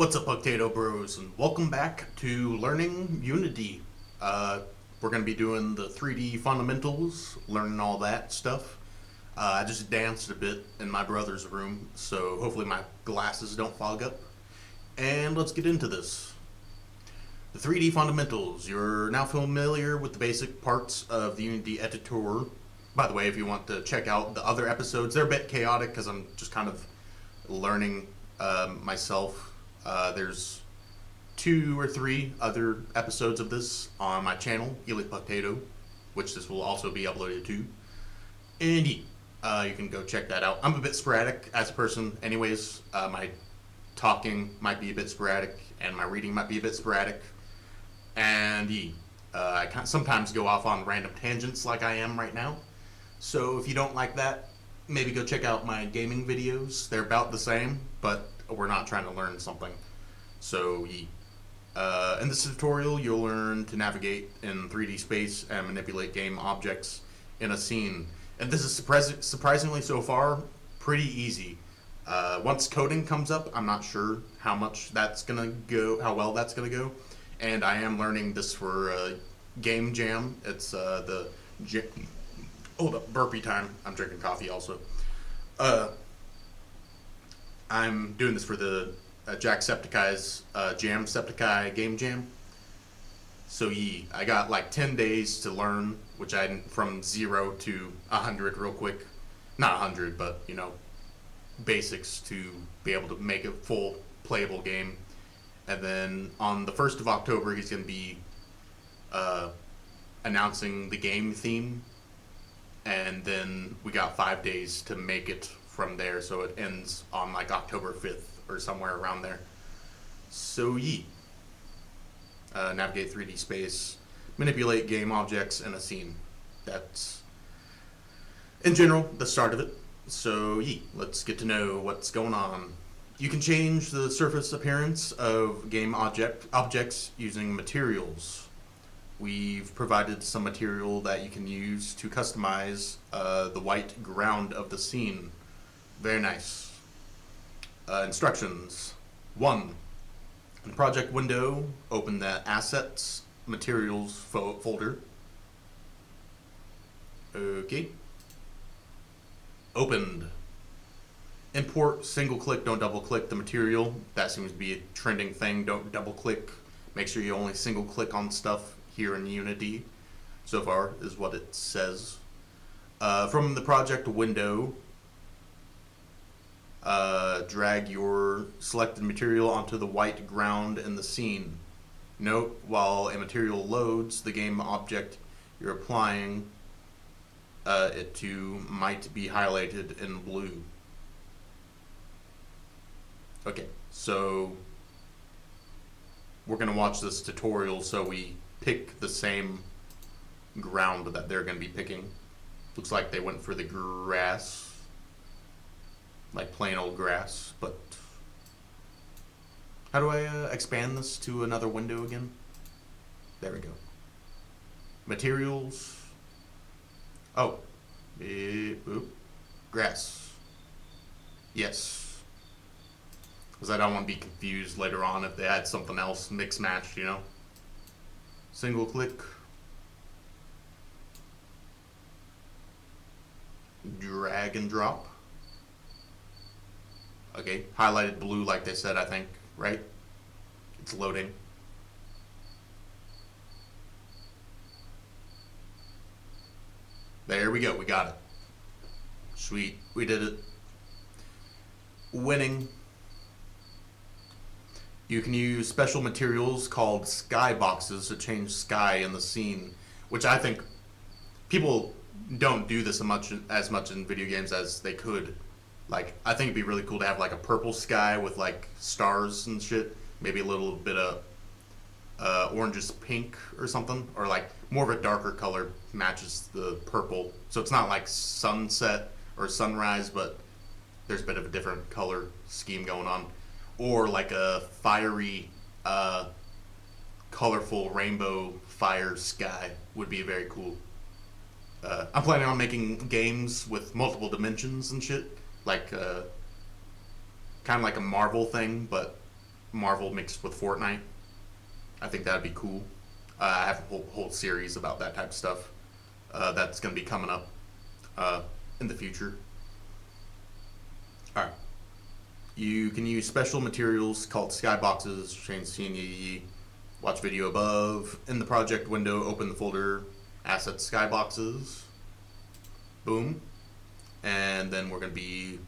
What's up, Potato Bros, and welcome back to Learning Unity. We're going to be doing the 3D fundamentals, learning all that stuff. I just danced a bit in my brother's room, so hopefully my glasses don't fog up. And let's get into this. The 3D fundamentals. You're now familiar with the basic parts of the Unity editor. By the way, if you want to check out the other episodes, they're a bit chaotic because I'm just kind of learning myself. There's 2 or 3 other episodes of this on my channel, Ely Potato, which this will also be uploaded to. And you can go check that out. I'm a bit sporadic as a person, anyways. My talking might be a bit sporadic, and my reading might be a bit sporadic. And I sometimes go off on random tangents like I am right now. So if you don't like that, maybe go check out my gaming videos. They're about the same, but we're not trying to learn something. So in this tutorial, you'll learn to navigate in 3D space and manipulate game objects in a scene. And this is surprisingly so far pretty easy. Once coding comes up, I'm not sure how much that's gonna go, how well that's gonna go. And I am learning this for Game Jam. It's hold up, burpee time. I'm drinking coffee also. I'm doing this for the Jacksepticeye's Jamsepticeye Game Jam. So I got like 10 days to learn, which from 0 to 100 real quick. Not 100, but basics to be able to make a full playable game. And then on the 1st of October, he's going to be announcing the game theme. And then we got 5 days to make it from there, so it ends on like October 5th or somewhere around there. So navigate 3D space, manipulate game objects in a scene. That's, in general, the start of it. So let's get to know what's going on. You can change the surface appearance of game objects using materials. We've provided some material that you can use to customize the white ground of the scene. Very nice. Instructions. 1. In the project window, open the Assets Materials folder. Okay. Opened. Import, single click, don't double click the material. That seems to be a trending thing. Don't double click. Make sure you only single click on stuff here in Unity. So far is what it says. From the project window, drag your selected material onto the white ground in the scene. Note, while a material loads, the game object you're applying it to might be highlighted in blue. Okay, so we're going to watch this tutorial so we pick the same ground that they're going to be picking. Looks like they went for the grass. Like plain old grass, but how do I expand this to another window again? There we go. Materials. Oh, grass. Yes, because I don't want to be confused later on if they add something else mix matched, Single click. Drag and drop. Okay, highlighted blue like they said, I think, right? It's loading. There we go, we got it. Sweet, we did it. Winning. You can use special materials called sky boxes to change sky in the scene, which I think people don't do this as much in video games as they could. Like, I think it'd be really cool to have like a purple sky with like stars and shit. Maybe a little bit of oranges pink or something. Or like more of a darker color matches the purple. So it's not like sunset or sunrise, but there's a bit of a different color scheme going on. Or like a fiery, colorful rainbow fire sky would be very cool. I'm planning on making games with multiple dimensions and shit. Like kind of like a Marvel thing, but Marvel mixed with Fortnite. I think that'd be cool. I have a whole series about that type of stuff that's going to be coming up in the future. All right. You can use special materials called skyboxes, change scene, watch video above. In the project window, open the folder assets skyboxes. Boom. And then we're going to be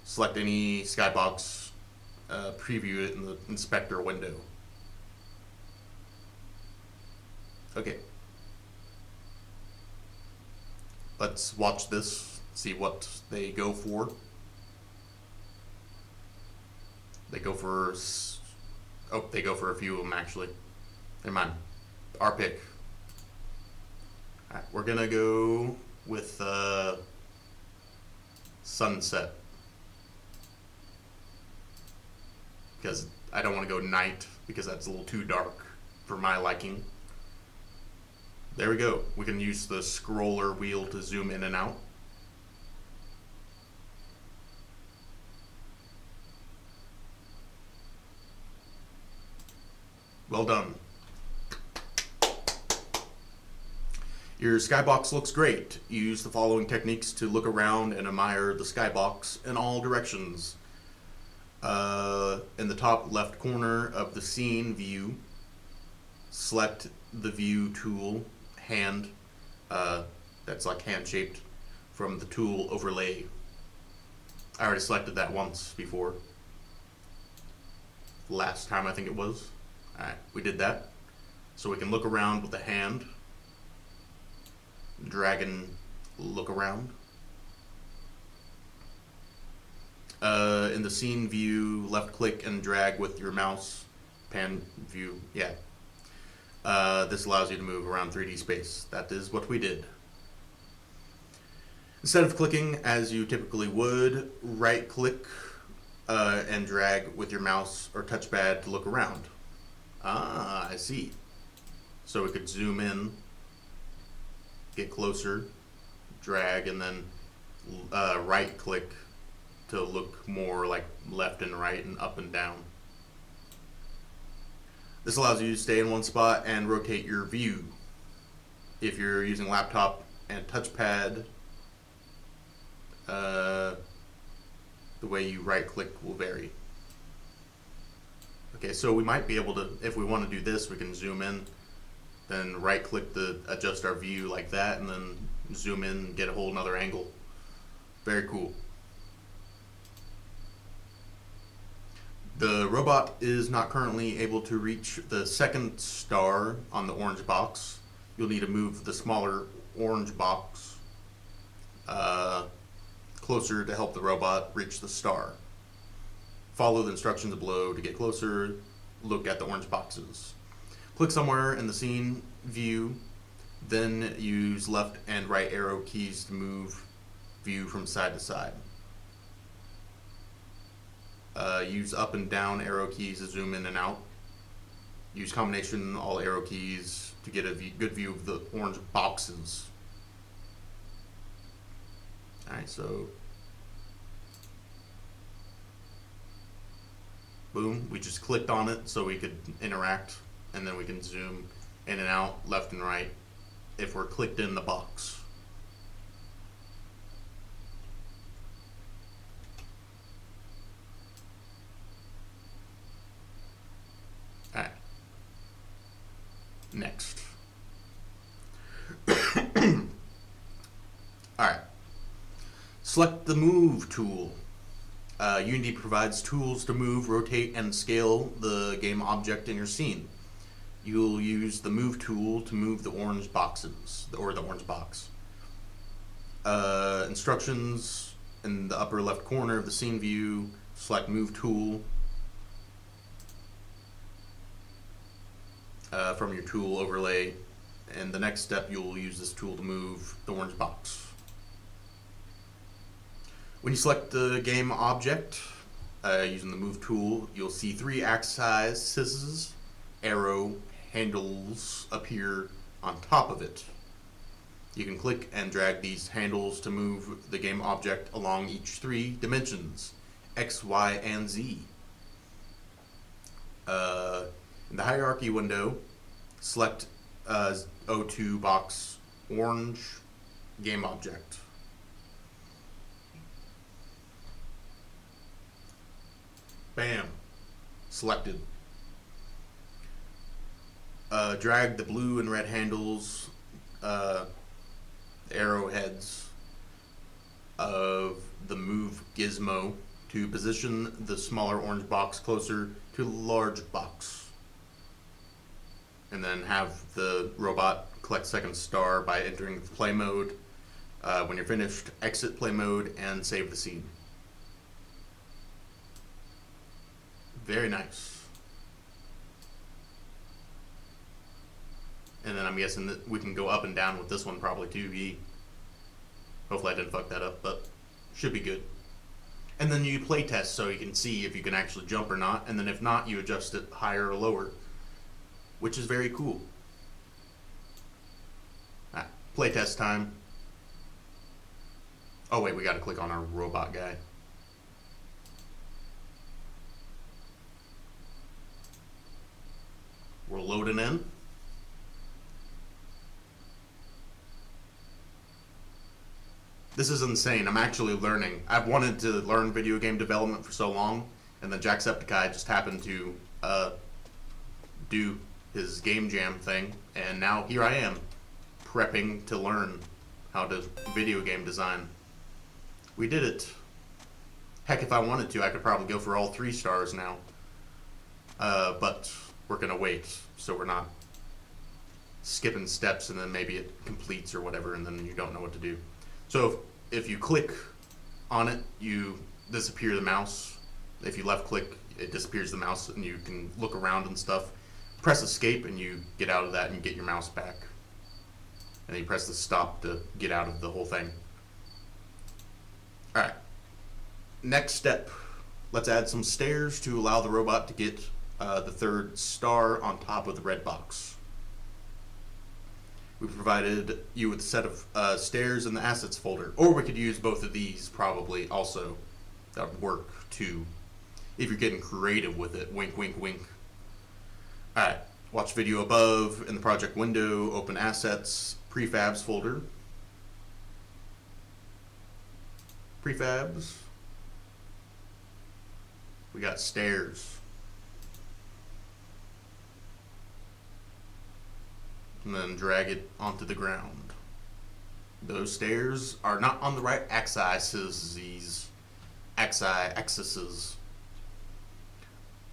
select any skybox, preview it in the inspector window. Okay. Let's watch this, see what they go for. They go for, they go for a few of them actually. Never mind. Our pick. Alright, we're gonna go with sunset. Because I don't want to go night, because that's a little too dark for my liking. There we go. We can use the scroller wheel to zoom in and out. Well done. Your skybox looks great. Use the following techniques to look around and admire the skybox in all directions. In the top left corner of the scene view, select the view tool hand, that's like hand shaped, from the tool overlay. I already selected that once before. Last time I think it was. Alright, we did that. So we can look around with the hand. Drag and look around. In the scene view, left click and drag with your mouse. Pan view, yeah. This allows you to move around 3D space. That is what we did. Instead of clicking as you typically would, right click and drag with your mouse or touchpad to look around. Ah, I see. So we could zoom in, get closer, drag, and then right click to look more like left and right and up and down. This allows you to stay in one spot and rotate your view. If you're using laptop and touchpad, the way you right click will vary. Okay, so we might be able to, if we want to do this, we can zoom in, then right click to adjust our view like that, and then zoom in and get a whole nother angle. Very cool. The robot is not currently able to reach the second star on the orange box. You'll need to move the smaller orange box closer to help the robot reach the star. Follow the instructions below to get closer. Look at the orange boxes. Click somewhere in the scene view, then use left and right arrow keys to move view from side to side. Use up and down arrow keys to zoom in and out. Use combination all arrow keys to get a good view of the orange boxes. Alright, so boom, we just clicked on it so we could interact, and then we can zoom in and out, left and right, if we're clicked in the box. Alright. Next. Alright. Select the Move tool. Unity provides tools to move, rotate, and scale the game object in your scene. You'll use the Move tool to move the orange boxes, or the orange box. Instructions in the upper left corner of the scene view, select Move tool from your tool overlay, and the next step you'll use this tool to move the orange box. When you select the game object using the Move tool, you'll see three axes, arrow, handles appear on top of it. You can click and drag these handles to move the game object along each three dimensions, X, Y, and Z. In the hierarchy window, select O2 box orange game object. Bam. Selected. Drag the blue and red handles, arrowheads of the move gizmo to position the smaller orange box closer to the large box. And then have the robot collect second star by entering play mode. When you're finished, exit play mode and save the scene. Very nice. And then I'm guessing that we can go up and down with this one probably too. Hopefully I didn't fuck that up, but should be good. And then you play test so you can see if you can actually jump or not, and then if not, you adjust it higher or lower, which is very cool. Play test time. Oh wait, we gotta click on our robot guy. We're loading in. This is insane. I'm actually learning. I've wanted to learn video game development for so long, and then Jacksepticeye just happened to do his game jam thing, and now here I am, prepping to learn how to video game design. We did it. Heck, if I wanted to, I could probably go for all 3 stars now. But we're gonna wait, so we're not skipping steps and then maybe it completes or whatever, and then you don't know what to do. So if you click on it, you disappear the mouse. If you left click, it disappears the mouse and you can look around and stuff. Press escape and you get out of that and get your mouse back. And then you press the stop to get out of the whole thing. Alright. Next step. Let's add some stairs to allow the robot to get the 3rd star on top of the red box. We provided you with a set of stairs in the assets folder, or we could use both of these probably also. That would work too, if you're getting creative with it. Wink, wink, wink. Alright, watch video above. In the project window, open assets, prefabs folder. Prefabs. We got stairs. And then drag it onto the ground. Those stairs are not on the right axes. These axes.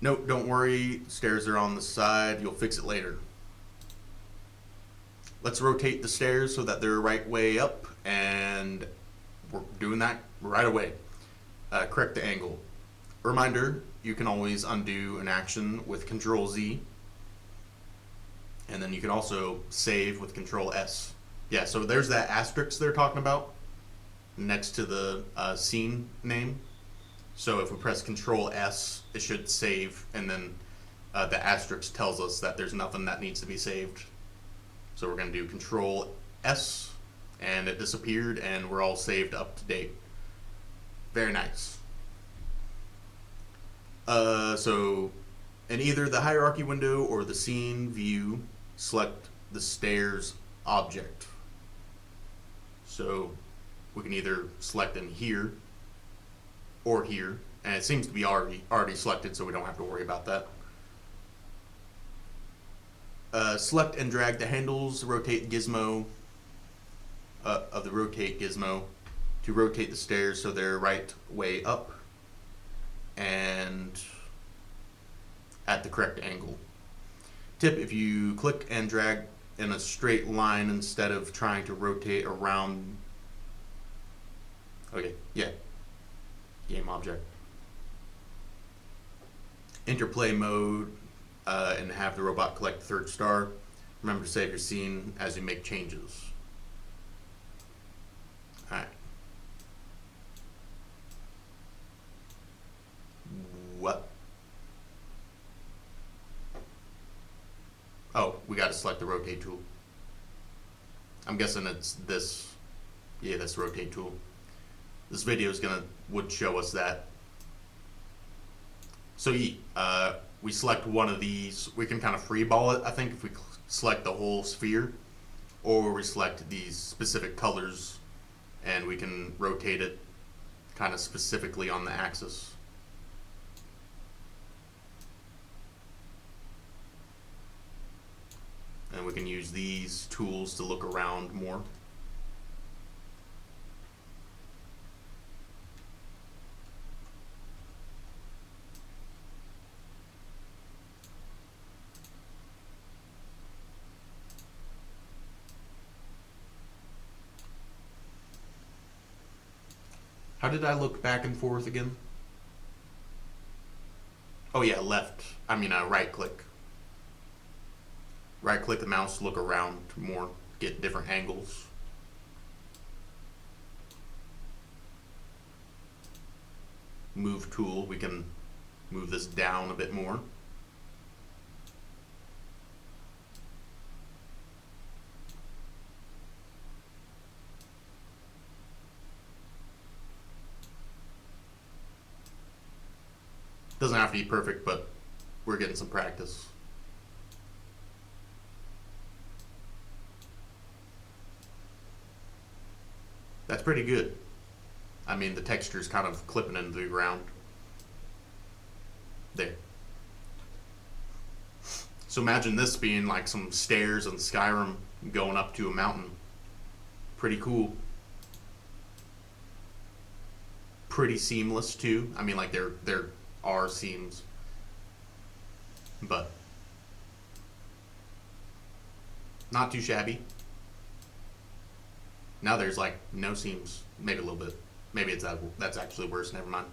Nope, don't worry. Stairs are on the side. You'll fix it later. Let's rotate the stairs so that they're right way up, and we're doing that right away. Correct the angle. Reminder, you can always undo an action with Control Z. And then you can also save with Control S. Yeah, so there's that asterisk they're talking about next to the scene name. So if we press Control S, it should save, and then the asterisk tells us that there's nothing that needs to be saved. So we're going to do Control S, and it disappeared, and we're all saved up to date. Very nice. So in either the hierarchy window or the scene view, select the stairs object. So we can either select in here or here, and it seems to be already selected, so we don't have to worry about that. Select and drag the handles, rotate gizmo of the rotate gizmo to rotate the stairs so they're right way up and at the correct angle. Tip, if you click and drag in a straight line instead of trying to rotate around. Okay, yeah. Game object. Enter play mode and have the robot collect the 3rd star. Remember to save your scene as you make changes. Alright. What? Oh, we got to select the rotate tool. I'm guessing it's this. Yeah, this rotate tool. This video is would show us that. So we select one of these, we can kind of freeball it, I think, if we select the whole sphere, or we select these specific colors and we can rotate it kind of specifically on the axis. And we can use these tools to look around more. How did I look back and forth again? Oh yeah, left. I mean, right click. Right click the mouse to look around more, get different angles. Move tool, we can move this down a bit more. Doesn't have to be perfect, but we're getting some practice. That's pretty good. I mean, the texture's kind of clipping into the ground. There. So imagine this being like some stairs in Skyrim going up to a mountain. Pretty cool. Pretty seamless too. I mean, like there are seams, but not too shabby. Now there's like no seams, maybe a little bit. Maybe that's actually worse. Never mind.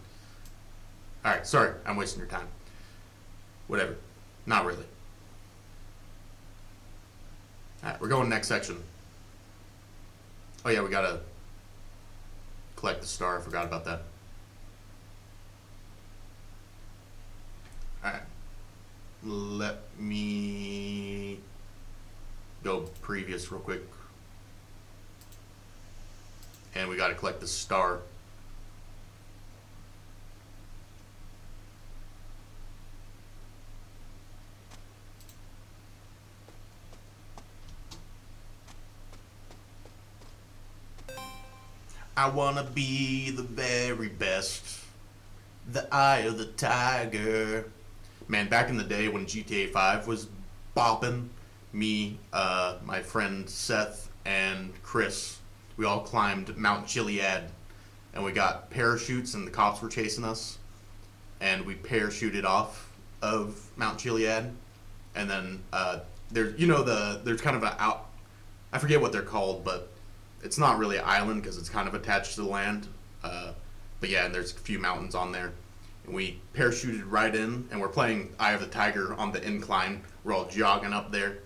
All right, sorry, I'm wasting your time. Whatever. Not really. All right, we're going next section. Oh yeah, we gotta collect the star. I forgot about that. All right. Let me go previous real quick. And we got to collect the star. I wanna be the very best, the eye of the tiger. Man, back in the day when GTA 5 was bopping, me, my friend Seth, and Chris, we all climbed Mount Chiliad, and we got parachutes, and the cops were chasing us, and we parachuted off of Mount Chiliad, and then there's there's kind of I forget what they're called, but it's not really an island because it's kind of attached to the land. But yeah, and there's a few mountains on there, and we parachuted right in, and we're playing Eye of the Tiger on the incline. We're all jogging up there,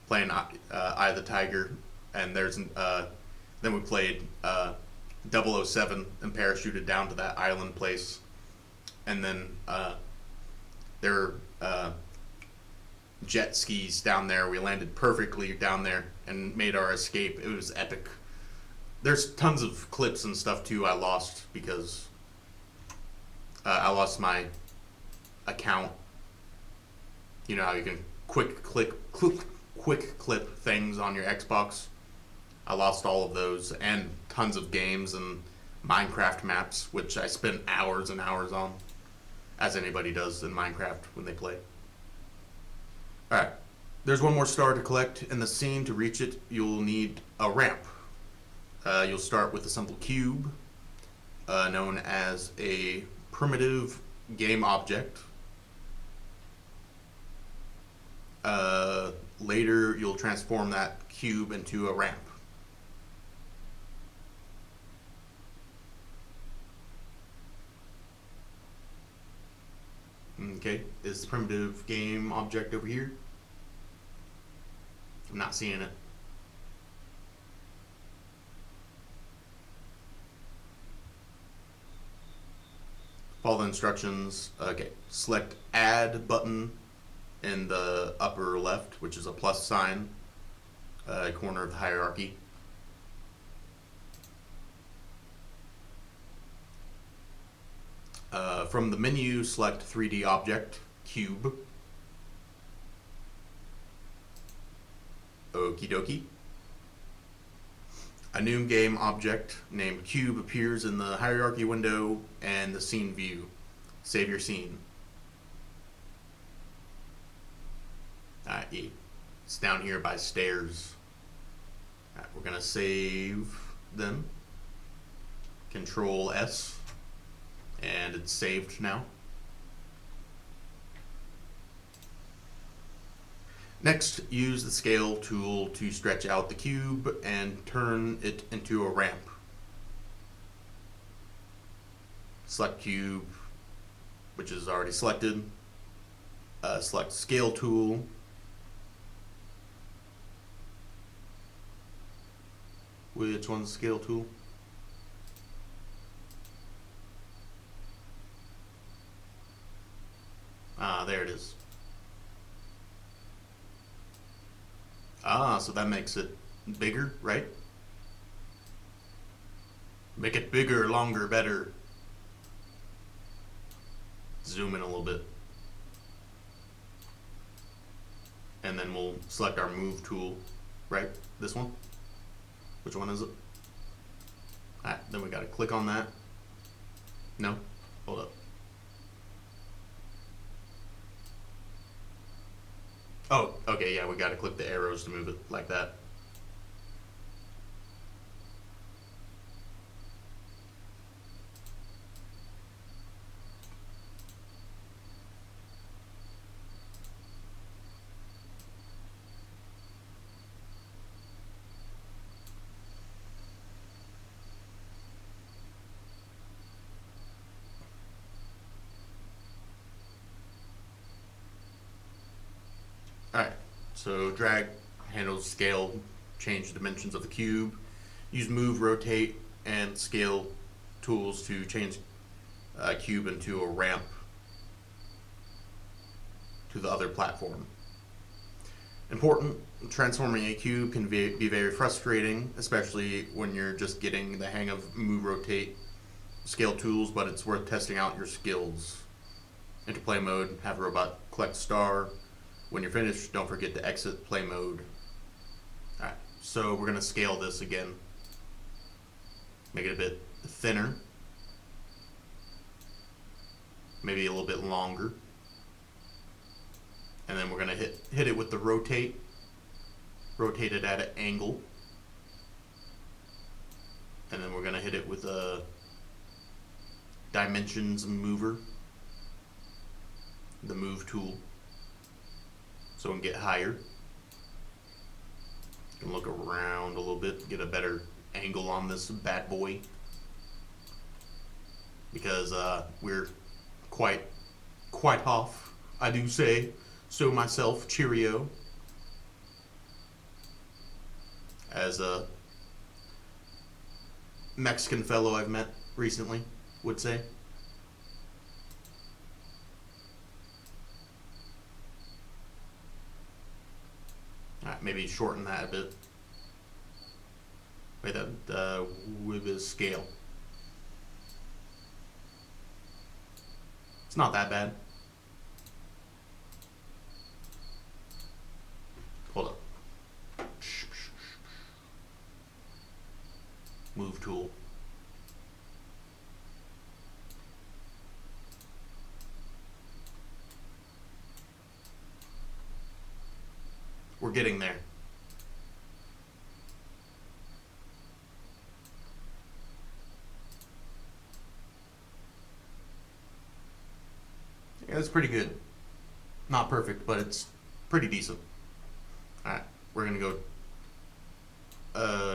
playing Eye of the Tiger, and then we played 007 and parachuted down to that island place. And then there were jet skis down there. We landed perfectly down there and made our escape. It was epic. There's tons of clips and stuff too I lost because I lost my account. You know how you can quick clip things on your Xbox? I lost all of those and tons of games and Minecraft maps, which I spent hours and hours on, as anybody does in Minecraft when they play. Alright, there's one more star to collect in the scene. To reach it, you'll need a ramp. You'll start with a simple cube, known as a primitive game object. Later, you'll transform that cube into a ramp. Okay, is the primitive game object over here? I'm not seeing it. Follow the instructions. Okay, select add button in the upper left, which is a plus sign, corner of the hierarchy. From the menu, select 3D object, cube. Okie dokie. A new game object named cube appears in the hierarchy window and the scene view. Save your scene. Alright, it's down here by stairs. Alright, we're gonna save them. Control S. And it's saved now. Next, use the scale tool to stretch out the cube and turn it into a ramp. Select cube, which is already selected. Select scale tool. Which one's the scale tool? There it is. So that makes it bigger, right? Make it bigger, longer, better. Zoom in a little bit. And then we'll select our move tool, right? This one? Which one is it? Alright, then we gotta click on that. No? Hold up. Oh, okay, yeah, we gotta click the arrows to move it like that. Alright, so drag handles scale, change the dimensions of the cube. Use move, rotate, and scale tools to change a cube into a ramp to the other platform. Important, transforming a cube can be very frustrating, especially when you're just getting the hang of move, rotate, scale tools, but it's worth testing out your skills. Enter play mode, have a robot collect star. When you're finished, don't forget to exit play mode. Alright, so we're going to scale this again. Make it a bit thinner. Maybe a little bit longer. And then we're going to hit it with the rotate. Rotate it at an angle. And then we're going to hit it with a dimensions mover. The move tool. So we can get higher. You can look around a little bit, get a better angle on this bad boy. Because we're quite off, I do say so myself, cheerio. As a Mexican fellow I've met recently would say. Alright, maybe shorten that a bit. Wait, that with his scale. It's not that bad. Hold up. Move tool. We're getting there. Yeah, it's pretty good. Not perfect, but it's pretty decent. Alright, we're gonna go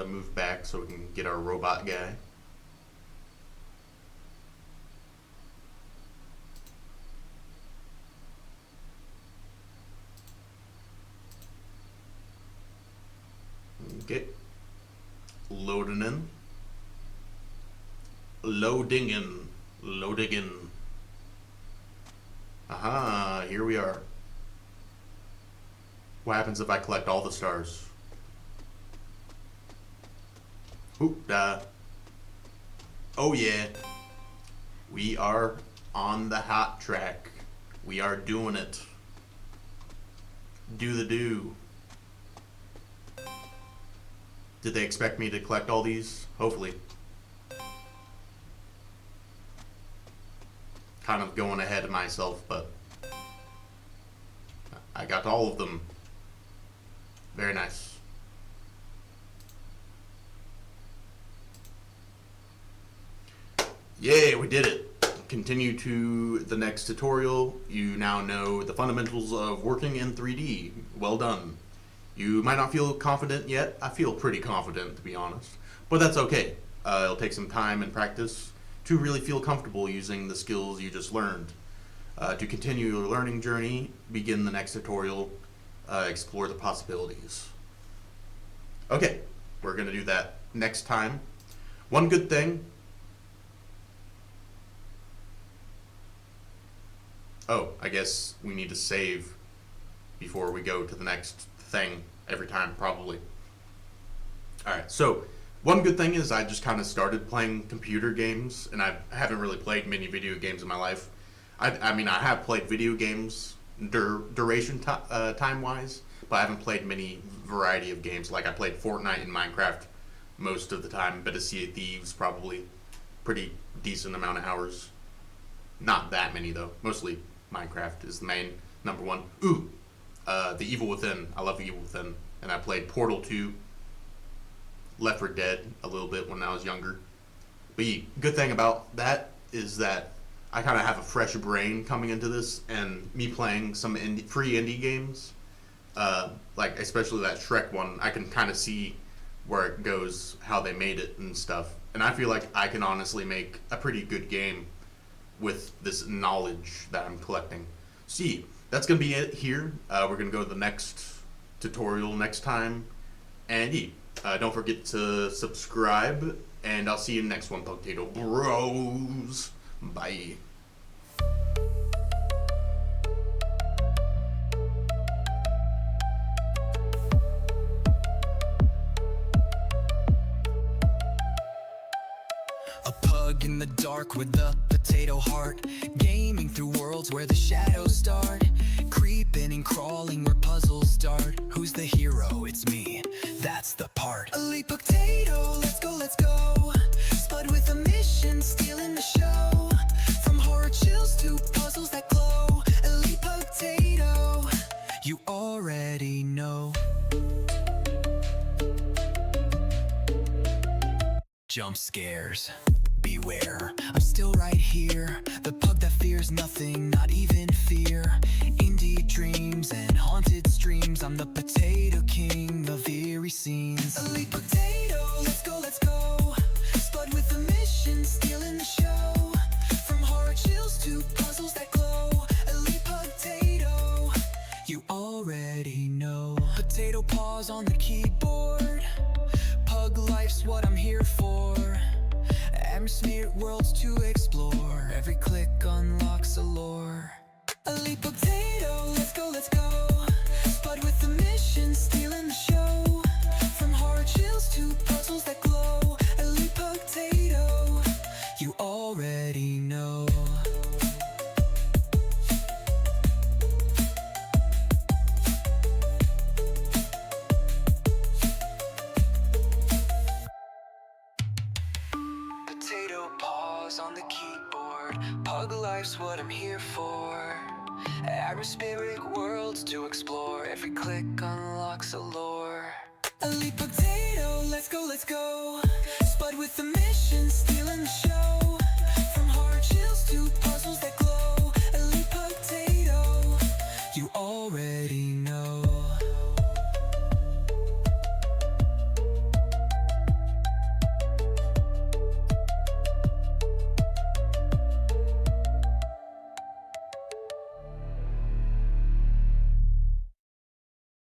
move back so we can get our robot guy. Okay. Loading in. Loading in. Loading in. Aha, here we are. What happens if I collect all the stars? Oop, oh yeah. We are on the hot track. We are doing it. Do the do. Did they expect me to collect all these? Hopefully. Kind of going ahead of myself, but I got all of them. Very nice. Yay, we did it. Continue to the next tutorial. You now know the fundamentals of working in 3D. Well done. You might not feel confident yet. I feel pretty confident, to be honest. But that's okay. It'll take some time and practice to really feel comfortable using the skills you just learned. To continue your learning journey, begin the next tutorial, explore the possibilities. Okay, we're going to do that next time. One good thing. Oh, I guess we need to save before we go to the next thing every time, probably. Alright, so one good thing is I just kind of started playing computer games, and I haven't really played many video games in my life. I mean, I have played video games duration time-wise, but I haven't played many variety of games. Like, I played Fortnite and Minecraft most of the time, but a Sea of Thieves probably pretty decent amount of hours. Not that many, though. Mostly Minecraft is the main number one. Ooh, The Evil Within. I love The Evil Within. And I played Portal 2, Left 4 Dead a little bit when I was younger. But the good thing about that is that I kind of have a fresh brain coming into this, and me playing some free indie games, like especially that Shrek one, I can kind of see where it goes, how they made it and stuff. And I feel like I can honestly make a pretty good game with this knowledge that I'm collecting. See, that's going to be it here. We're going to go to the next tutorial next time. And don't forget to subscribe, and I'll see you in the next one, Potato Bros. Bye. A pug in the dark with a potato heart, gaming through worlds where the shadows start, creeping and crawling where puzzles start. Who's the hero? It's me, that's the part. Elite potato, let's go, let's go. Spud with a mission, stealing the show. From horror chills to puzzles that glow. Elite potato, you already know. Jump scares, beware, I'm still right here. The pug that fears nothing, not even fear. Indie dreams and haunted streams, I'm the potato king of eerie scenes. Elite potato, let's go, let's go. Spud with a mission, stealing the show. From horror chills to puzzles that glow. Elite potato, you already know. Potato paws on the keyboard. Pug life's what I'm here for. Atmosphere worlds to explore. Every click unlocks a lore. Elite potato, let's go, let's go. Spud with the mission, stealing the show. From horror chills to puzzles that glow. Elite potato, you already know. Potato paws on the keyboard. Pug life's what I'm here for. Atmospheric worlds to explore. Every click unlocks a lore. Elite potato, let's go, let's go. Spud with the mission, stealing the show. From horror chills to